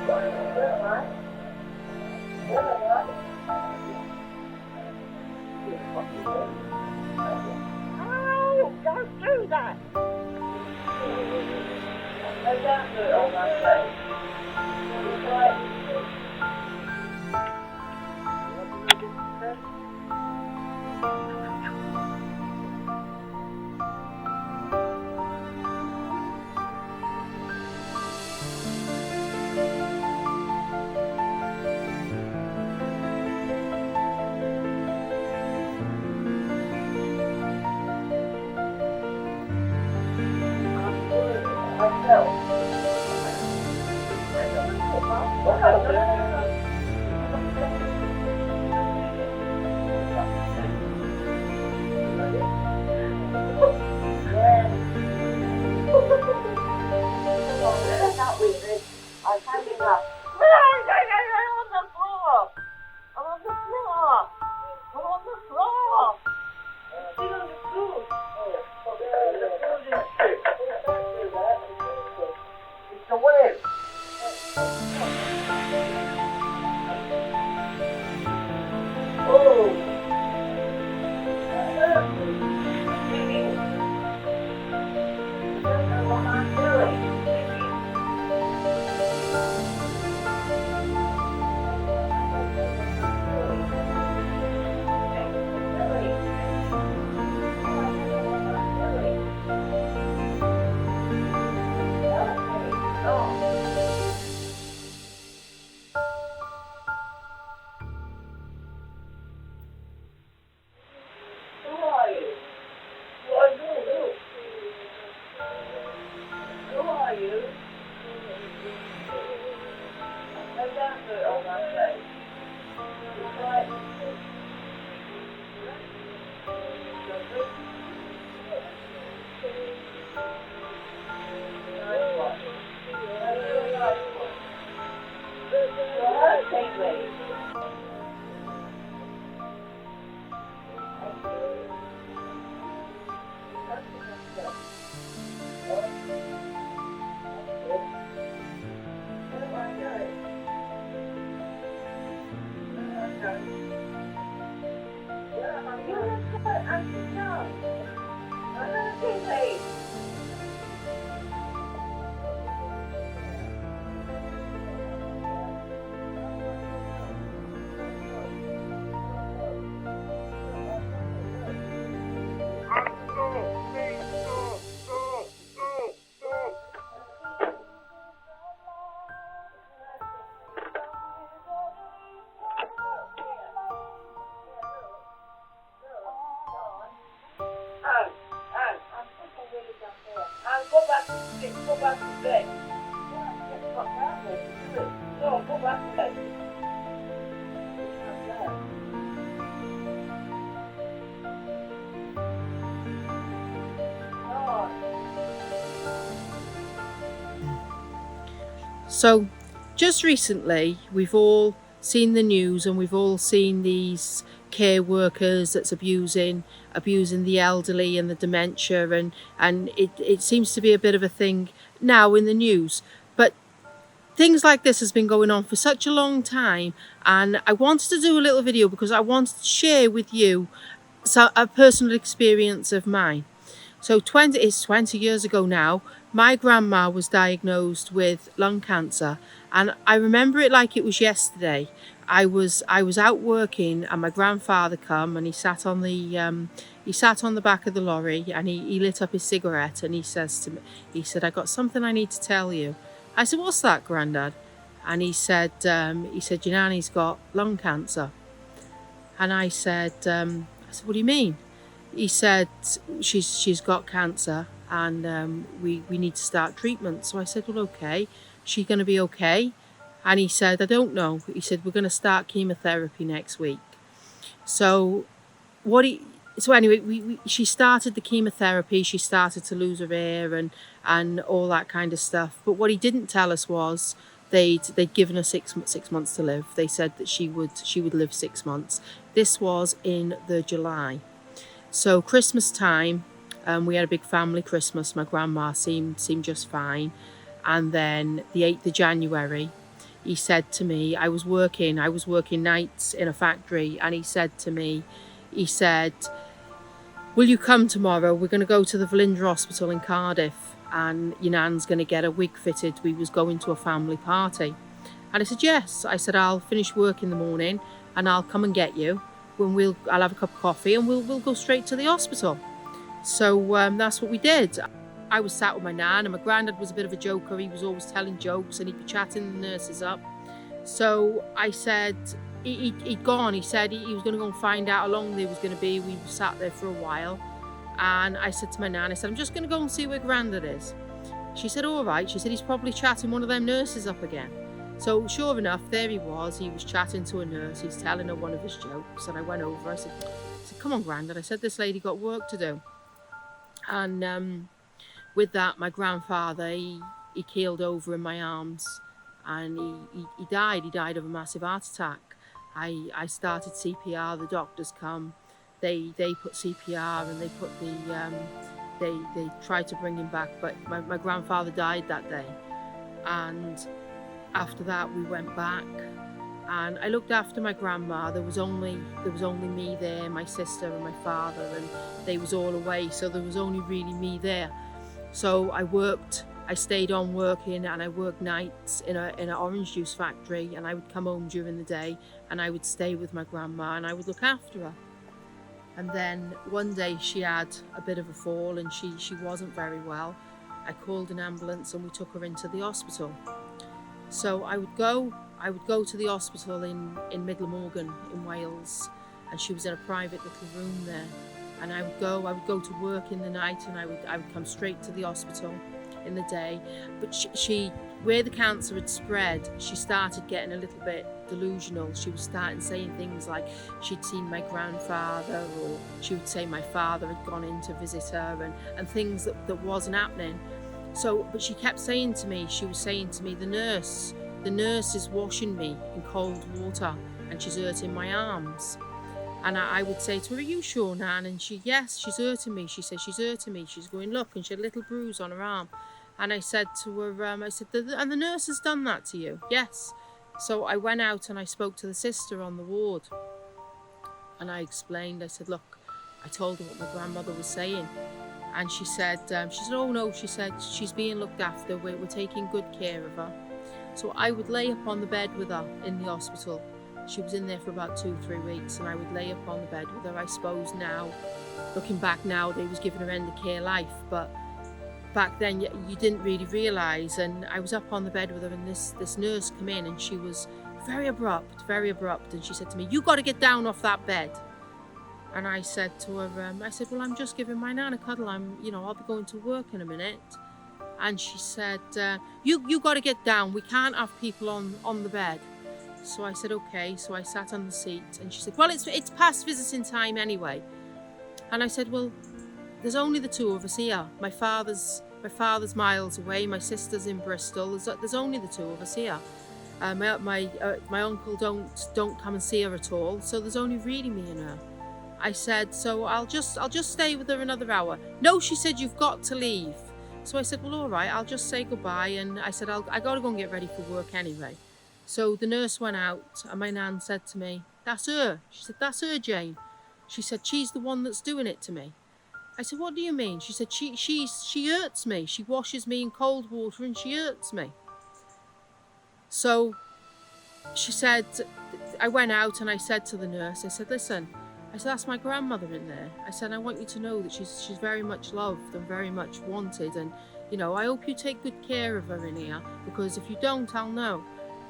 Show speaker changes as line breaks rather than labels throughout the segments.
Oh, don't do that. I don't do it on that day.
So just recently we've all seen the news and we've all seen these care workers that's abusing the elderly and the dementia, and it seems to be a bit of a thing now in the news. But things like this has been going on for such a long time, and I wanted to do a little video because I wanted to share with you a personal experience of mine. So 20 years ago now, my grandma was diagnosed with lung cancer, and I remember it like it was yesterday. I was out working, and my grandfather come and he sat on the back of the lorry, and he lit up his cigarette, and he says to me, he said, "I got something I need to tell you." I said, "What's that, Grandad?" And he said, "Your nanny's got lung cancer." And I said, "What do you mean?" He said, she's got cancer, and we need to start treatment. So I said, "Well, okay, she's going to be okay?" And he said, "I don't know." He said, "We're going to start chemotherapy next week." So anyway, she started the chemotherapy. She started to lose her hair and all that kind of stuff. But what he didn't tell us was they'd given her six months to live. They said that she would live 6 months. This was in the July. So Christmas time, we had a big family Christmas. My grandma seemed just fine. And then the 8th of January, he said to me, I was working nights in a factory, and he said to me, he said, will you come tomorrow? We're going to go to the Velindre Hospital in Cardiff, and your nan's going to get a wig fitted. We was going to a family party. And I said, yes. I said, I'll finish work in the morning and I'll come and get you. I'll have a cup of coffee and we'll go straight to the hospital. So that's what we did. I was sat with my nan, and my granddad was a bit of a joker. He was always telling jokes and he'd be chatting the nurses up. So I said, he'd gone. He said he was going to go and find out how long they was going to be. We sat there for a while. And I said to my nan, I said, I'm just going to go and see where granddad is. She said, all right. She said, he's probably chatting one of them nurses up again. So sure enough, there he was chatting to a nurse, he's telling her one of his jokes, and I went over, I said, come on, Grandad, I said, this lady got work to do. And with that, my grandfather, he keeled over in my arms, and he died of a massive heart attack. I started CPR, the doctors come, they put CPR, and they put they tried to bring him back, but my grandfather died that day. And after that, we went back, and I looked after my grandma. There was only me there, my sister and my father, and they was all away, so there was only really me there. So I stayed on working, and I worked nights in an orange juice factory, and I would come home during the day and I would stay with my grandma and I would look after her. And then one day she had a bit of a fall and she wasn't very well. I called an ambulance and we took her into the hospital. So I would go to the hospital in Midlamorgan in Wales, and she was in a private little room there. And I would go to work in the night, and I would come straight to the hospital in the day. But she where the cancer had spread, she started getting a little bit delusional. She was starting saying things like she'd seen my grandfather, or she would say my father had gone in to visit her, and things that wasn't happening. So, but she kept saying to me, the nurse is washing me in cold water and she's hurting my arms. And I would say to her, are you sure, Nan? And yes, she's hurting me. She said, she's hurting me. She's going, look, and she had a little bruise on her arm. And I said to her, and the nurse has done that to you? Yes. So I went out and I spoke to the sister on the ward. And I explained, I said, look, I told her what my grandmother was saying. And she said, oh no, she said, she's being looked after. We're taking good care of her. So I would lay up on the bed with her in the hospital. She was in there for about 2-3 weeks, and I would lay up on the bed with her. I suppose now, looking back now, they was giving her end of care life, but back then you didn't really realise. And I was up on the bed with her, and this nurse came in, and she was very abrupt, and she said to me, you got to get down off that bed. And I said to her, well, I'm just giving my nan a cuddle. I'll be going to work in a minute. And she said, you got to get down. We can't have people on the bed. So I said, okay. So I sat on the seat, and she said, well, it's past visiting time anyway. And I said, well, there's only the two of us here. My father's miles away. My sister's in Bristol. There's only the two of us here. My uncle don't come and see her at all. So there's only really me and her. I said, so I'll just stay with her another hour. No, she said, you've got to leave. So I said, well, all right, I'll just say goodbye. And I said, I got to go and get ready for work anyway. So the nurse went out, and my nan said to me, that's her. She said, that's her, Jane. She said, she's the one that's doing it to me. I said, what do you mean? She said, she hurts me. She washes me in cold water and she hurts me. So she said, I went out and I said to the nurse, I said, listen, I said, that's my grandmother in there. I said, I want you to know that she's very much loved and very much wanted. And, I hope you take good care of her in here, because if you don't, I'll know.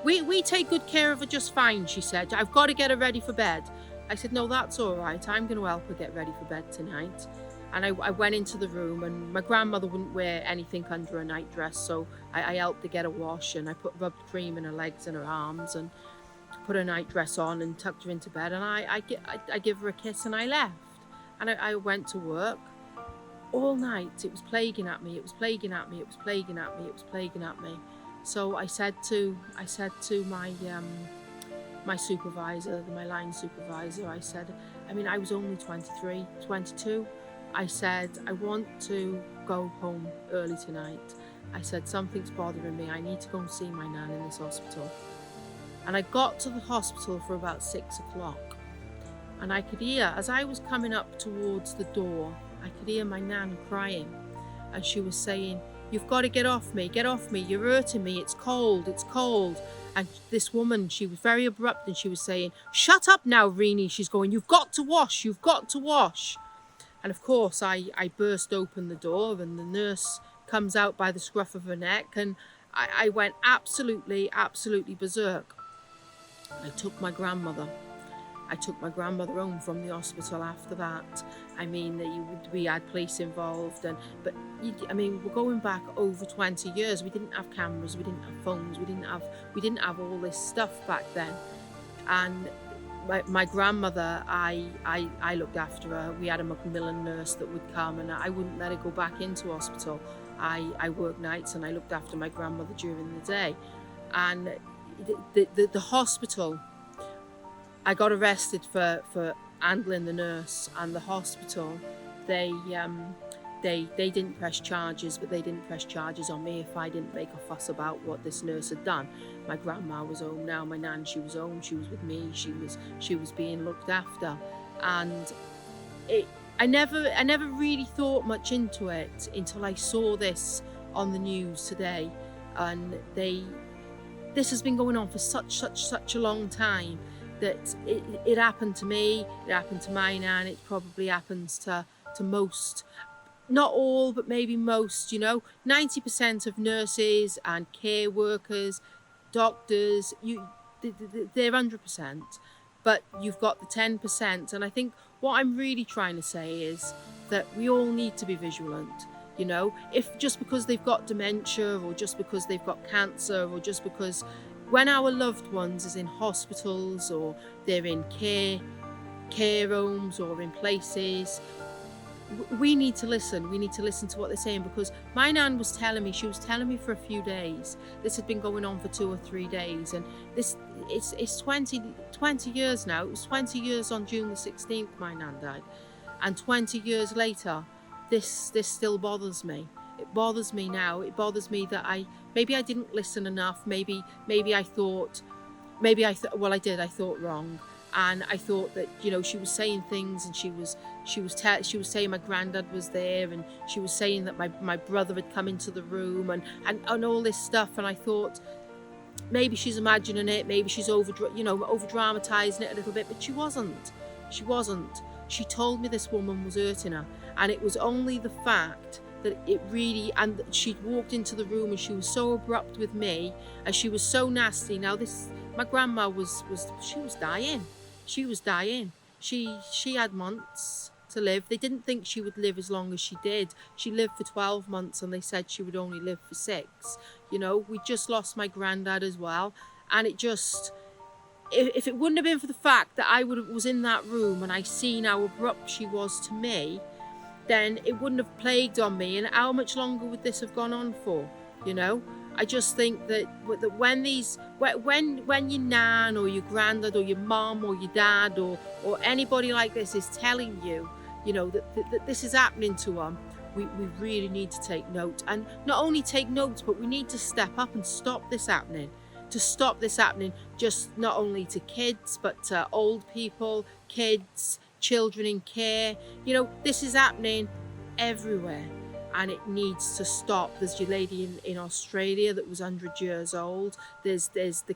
We take good care of her just fine, she said. I've got to get her ready for bed. I said, no, that's all right. I'm going to help her get ready for bed tonight. And I went into the room, and my grandmother wouldn't wear anything under her nightdress. So I helped her get a wash, and I put rubbed cream in her legs and her arms, and put her nightdress on and tucked her into bed, and I give her a kiss, and I left. And I went to work all night. It was plaguing at me. So I said to my supervisor, my line supervisor, I said, I was only 23, 22. I said, I want to go home early tonight. I said, something's bothering me. I need to go and see my nan in this hospital. And I got to the hospital for about 6 o'clock. And I could hear, as I was coming up towards the door, I could hear my nan crying. And she was saying, "You've got to get off me, you're hurting me, it's cold. And this woman, she was very abrupt and she was saying, "Shut up now, Reenie," she's going, you've got to wash. And of course, I burst open the door and the nurse comes out by the scruff of her neck, and I went absolutely berserk. I took my grandmother home from the hospital after that. I mean, we had police involved, but we're going back over 20 years. We didn't have cameras, we didn't have phones, we didn't have all this stuff back then. And my grandmother, I looked after her. We had a Macmillan nurse that would come, and I wouldn't let her go back into hospital. I worked nights and I looked after my grandmother during the day. And the hospital, I got arrested for handling the nurse, and the hospital, they didn't press charges, but they didn't press charges on me if I didn't make a fuss about what this nurse had done. My grandma was home now, my nan, she was home, she was with me, she was being looked after. And I never really thought much into it until I saw this on the news today. And this has been going on for such a long time, that it happened to me, it happened to my nan, it probably happens to most, not all, but maybe most. 90% of nurses and care workers, doctors, they're 100%, but you've got the 10%. And I think what I'm really trying to say is that we all need to be vigilant. If just because they've got dementia, or just because they've got cancer, or just because, when our loved ones is in hospitals, or they're in care homes, or in places, we need to listen. We need to listen to what they're saying, because my nan was telling me, for a few days. This had been going on for 2 or 3 days, and it's 20 years now. It was 20 years on June the 16th my nan died, and 20 years later, this still bothers me. It bothers me now. It bothers me that maybe I didn't listen enough. Maybe I thought wrong. And I thought that, she was saying things, and she was saying my granddad was there, and she was saying that my brother had come into the room, and all this stuff. And I thought, maybe she's imagining it, maybe she's over dramatizing it a little bit, but she wasn't. She told me this woman was hurting her, and it was only the fact that it really, and she'd walked into the room, and she was so abrupt with me, and she was so nasty. Now my grandma was dying. She was dying. She had months to live. They didn't think she would live as long as she did. She lived for 12 months, and they said she would only live for 6. We just lost my granddad as well, and it just, if it wouldn't have been for the fact that I was in that room and I seen how abrupt she was to me, then it wouldn't have plagued on me. And how much longer would this have gone on for? I just think that when your nan or your granddad or your mum or your dad or anybody like this is telling you, that this is happening to them, we really need to take note. And not only take note, but we need to step up and stop this happening. Just not only to kids, but to old people, kids, children in care. This is happening everywhere, and it needs to stop. There's your lady in Australia that was 100 years old. There's the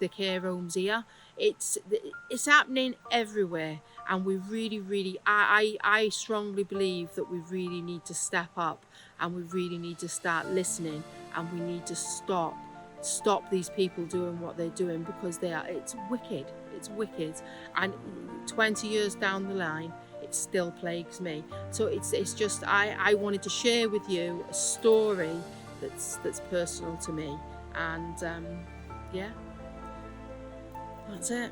care homes here. It's happening everywhere, and we really, I strongly believe that we really need to step up, and we really need to start listening, and we need to stop these people doing what they're doing, because it's wicked. And 20 years down the line, it still plagues me. So it's just, I wanted to share with you a story that's personal to me, and yeah, that's it.